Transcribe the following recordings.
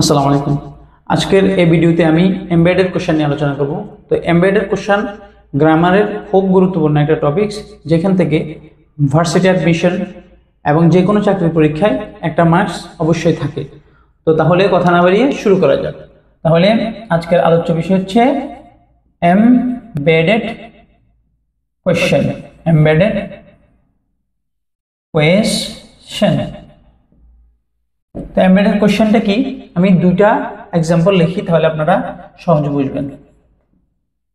আসসালামু আলাইকুম। আজকের এই ভিডিওতে আমি এমবেডেড কোশ্চেন নিয়ে আলোচনা করব। তো এমবেডেড কোশ্চেন গ্রামারের খুব গুরুত্বপূর্ণ একটা টপিকস, যেখান থেকে ভার্সিটি অ্যাডমিশন এবং যে কোনো চাকরির পরীক্ষায় একটা মার্কস অবশ্যই থাকে। তো তাহলে কথা না বাড়িয়ে শুরু করা যাক। তাহলে আজকের আলোচ্য বিষয় হচ্ছে এমবেডেড কোশ্চেন। Embedded question. তো এমবেডেড কোশ্চেনটা কি, আমি দুইটা এক্সাম্পল লিখি, তাহলে আপনারা সহজে বুঝবেন।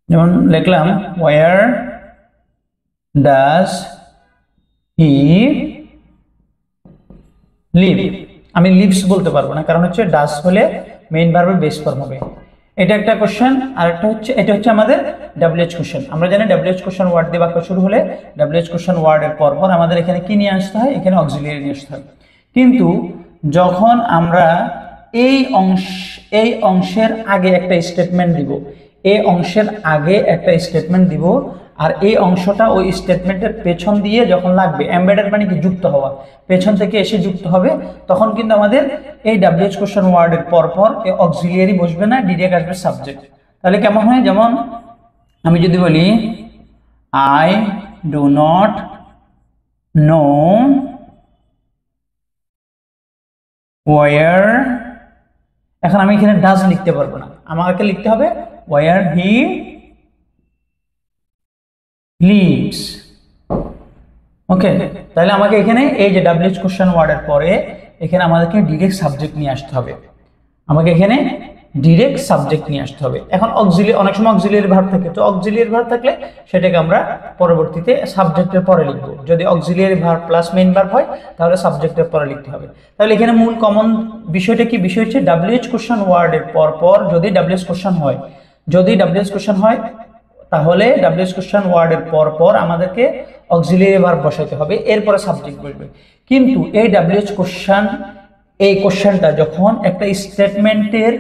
যেমন লিখলাম, ওয়্যার ডাজ হি লিভ। আমি লিভস বলতে পারবো না, কারণ হচ্ছে ডাজ হলে মেইন ভার্বের বেস ফর্ম হবে। এটা একটা কোশ্চেন। আর একটা হচ্ছে, এটা হচ্ছে আমাদের ডাব্লিউএইচ কোশ্চেন। আমরা জানি ডাব্লিউএইচ কোশ্চেন ওয়ার্ড দিয়ে বাক্য শুরু হলে ডাব্লিউএইচ কোশ্চেন ওয়ার্ডের পরপর আমাদের এখানে কি নিয়ে আসতে হয়, এখানে অক্সিলিয়ারি নিয়ে আসতে হয়। কিন্তু যখন আমরা এই অংশের আগে একটা স্টেটমেন্ট দিব, এই অংশের আগে একটা স্টেটমেন্ট দিব, আর এই অংশটা ওই স্টেটমেন্টের পেছন দিয়ে যখন লাগবে, এমবেডেড মানে কি যুক্ত হওয়া, পেছন থেকে এসে যুক্ত হবে, তখন কিন্তু আমাদের এই ডাব্লিউএইচ কোশ্চেন ওয়ার্ডের পরপর এই অক্সিলিয়ারি বসবে না, ডিরেক্ট আসবে সাবজেক্ট। তাহলে কেমন হয়, যেমন আমি যদি বলি I do not know wire, এখন আমি এখানে ডাজ লিখতে পারবো না, আমাকে লিখতে হবে ওয়্যার হি লিভস। ওকে, তাহলে আমাকে এখানে এই যে ডাব্লিউএইচ কোশ্চেন ওয়ার্ডের পরে এখানে আমাদেরকে ডিরেক্ট সাবজেক্ট নিয়ে আসতে হবে। আমাকে এখানে ডিরেক্ট সাবজেক্ট নিয়ে আসতে হবে। এখন অক্সিলিয়ারি, অনেক সময় অক্সিলিয়ারি ভার্ব থাকে, তো অক্সিলিয়ারি ভার্ব থাকলে সেটাকে আমরা পরবর্তীতে সাবজেক্টের পরে লিখবো। যদি auxiliary verb plus main verb হয় তাহলে সাবজেক্টের পরে লিখতে হবে। তাহলে এখানে মূল কমন বিষয়টা কি, বিষয় হচ্ছে ডাব্লিউএইচ কোশ্চেন ওয়ার্ডের পরপর যদি ডাব্লিউএইচ কোশ্চেন হয়, যদি ডাব্লিউএইচ কোশ্চেন হয় তাহলে ডাব্লিউএইচ কোশ্চেন ওয়ার্ডের পরপর আমাদেরকে অক্সিলিয়ারি ভার্ব বসাইতে হবে, এরপরে সাবজেক্ট বসবে। কিন্তু এই ডাব্লিউএইচ কোশ্চেন, এই কোশ্চেনটা যখন একটা স্টেটমেন্টের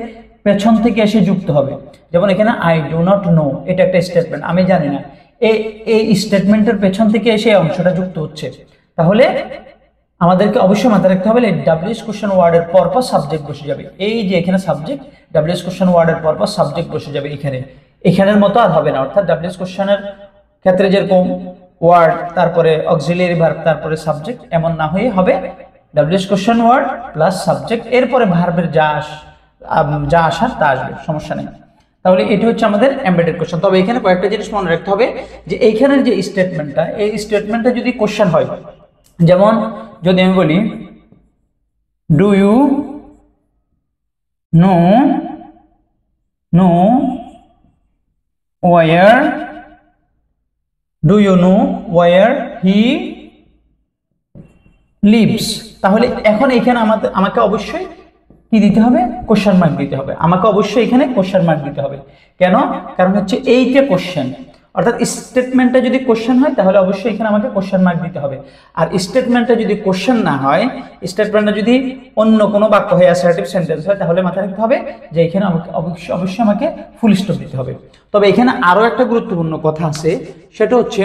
পেছন থেকে এসে যুক্ত হবে, যেমন এখানে আই ডু নট নো, এটা একটা স্টেটমেন্ট, আমি জানি না, এই স্টেটমেন্টের পেছন থেকে এসে এই অংশটা যুক্ত হচ্ছে, তাহলে আমাদেরকে অবশ্যই মাথায় রাখতে হবে ডাব্লিউএইচ কোশ্চেন ওয়ার্ডের পরপর সাবজেক্ট বসে যাবে। এই যে এখানে সাবজেক্ট, ডাব্লিউএইচ কোশ্চেন ওয়ার্ডের পরপর সাবজেক্ট বসে যাবে এখানের মতো আর হবে না। অর্থাৎ ডাব্লিউএইচ কোশ্চেনের ক্ষেত্রে যেরকম ওয়ার্ড তারপরে অক্সিলিয়ারি ভার্ব তারপরে সাবজেক্ট, এমন না হয়ে হবে WH question word plus subject, এরপরে ভার্বের যা আসার তা আসবে, সমস্যা নেই। তাহলে এটা হচ্ছে আমাদের এমবেডেড কোশ্চেন। তবে এখানে কয়েকটা জিনিস মনে রাখতে হবে, যে এইখানের যে স্টেটমেন্টটা, এই স্টেটমেন্টটা যদি কোশ্চেন হয়, যেমন যদি আমি বলি do you know where, do you know where he lives, তাহলে এখন এখানে আমাকে অবশ্যই কি দিতে হবে, কোশ্চেন মার্ক দিতে হবে। আমাকে অবশ্যই এখানে কোশ্চেন মার্ক দিতে হবে। কেন? কারণ হচ্ছে এইটা কোশ্চেন, অর্থাৎ স্টেটমেন্টটা যদি কোশ্চেন হয় তাহলে অবশ্যই এখানে আমাকে কোশ্চেন মার্ক দিতে হবে। আর স্টেটমেন্টটা যদি কোশ্চেন না হয়, স্টেটমেন্টটা যদি অন্য কোনো বাক্য হয়, অ্যাসার্টিভ সেন্টেন্স হয়, তাহলে মাথায় রাখতে হবে যে এখানে আমাকে অবশ্যই আমাকে ফুল স্টপ দিতে হবে। তবে এখানে আরো একটা গুরুত্বপূর্ণ কথা আছে, সেটা হচ্ছে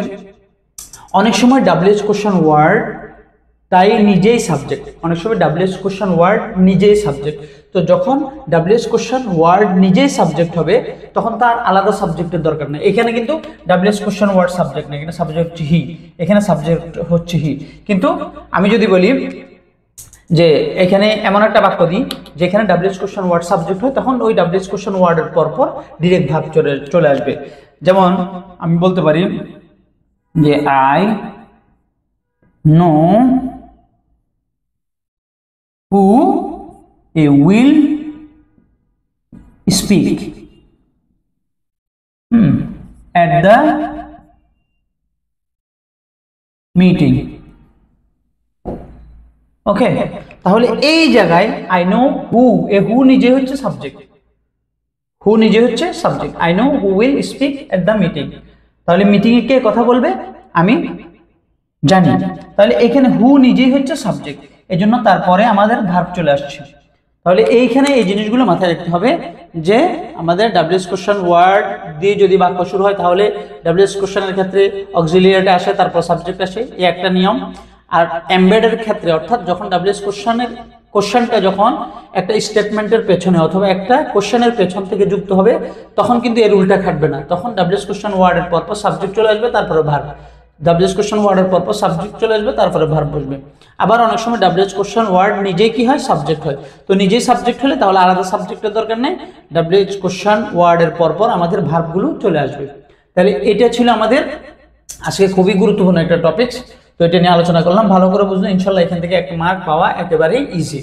অনেক সময় ডাব্লিউএইচ কোশ্চেন ওয়ার্ড তাই নিজেই সাবজেক্ট, অনেক সময় ডাব্লিউএইচ কোশ্চেন ওয়ার্ড নিজেই সাবজেক্ট। তো যখন ডাব্লিউএইচ কোশ্চেন ওয়ার্ড নিজেই সাবজেক্ট হবে, তখন তার আলাদা সাবজেক্টের দরকার নেই। এখানে কিন্তু ডাব্লিউএইচ কোশ্চেন ওয়ার্ড সাবজেক্ট নেই, এখানে সাবজেক্ট হচ্ছে হি, এখানে সাবজেক্ট হচ্ছে হি। কিন্তু আমি যদি বলি যে এখানে এমন একটা বাক্য দিই যেখানে ডাব্লিউএইচ কোশ্চেন ওয়ার্ড সাবজেক্ট হয়, তখন ওই ডাব্লিউএইচ কোশ্চেন ওয়ার্ডের পরপর ডিরেক্ট ভার্ব চলে আসবে। যেমন আমি বলতে পারি যে I know who a will speak at the meeting. ওকে, তাহলে এই জায়গায় আই নো হু, হু নিজে হচ্ছে সাবজেক্ট, হু নিজে হচ্ছে subject. I know who will speak at the meeting, তাহলে মিটিং এ কে কথা বলবে আমি জানি, তাহলে এখানে হু নিজেই হচ্ছে সাবজেক্ট, এজন্য তারপরে আমাদের ভার্ব চলে আসছে। তাহলে এইখানে এই জিনিসগুলো মাথায় রাখতে হবে যে আমাদের ডাব্লিউএইচ কোশ্চেন ওয়ার্ড দিয়ে যদি বাক্য শুরু হয় তাহলে ডাব্লিউএইচ কোশ্চেনের ক্ষেত্রে অক্সিলিয়ারিটা আসে, তারপর সাবজেক্ট আসে, এই একটা নিয়ম। আর এমবেডের ক্ষেত্রে, অর্থাৎ যখন ডাব্লিউএইচ কোশ্চেনের কোশ্চেনটা যখন একটা স্টেটমেন্টের পেছনে অথবা একটা কোশ্চেনের পেছন থেকে যুক্ত হবে তখন কিন্তু এর উল্টা খাটবে না, তখন ডাব্লিউএস কোশ্চেন ওয়ার্ডের পরপর সাবজেক্ট চলে আসবে, তারপরে ভার্ব। ডাব্লিউএস কোশ্চেন ওয়ার্ডের পরপর সাবজেক্ট চলে আসবে, তারপরে ভার্ব বসবে। আবার অনেক সময় ডাব্লিউএস কোশ্চেন ওয়ার্ড নিজেই কি হয়, সাবজেক্ট হয়। তো নিজেই সাবজেক্ট হলে তাহলে আলাদা সাবজেক্টের দরকার নেই, ডাব্লিউএস কোশ্চেন ওয়ার্ডের পরপর আমাদের ভার্বগুলো চলে আসবে। তাহলে এটা ছিল আমাদের আজকে খুবই গুরুত্বপূর্ণ একটা টপিকস। তো এটা নিয়ে আলোচনা করলাম, ভালো করে বুঝলে ইনশাল্লাহ এখান থেকে একটা মার্ক পাওয়া একেবারেই ইজি।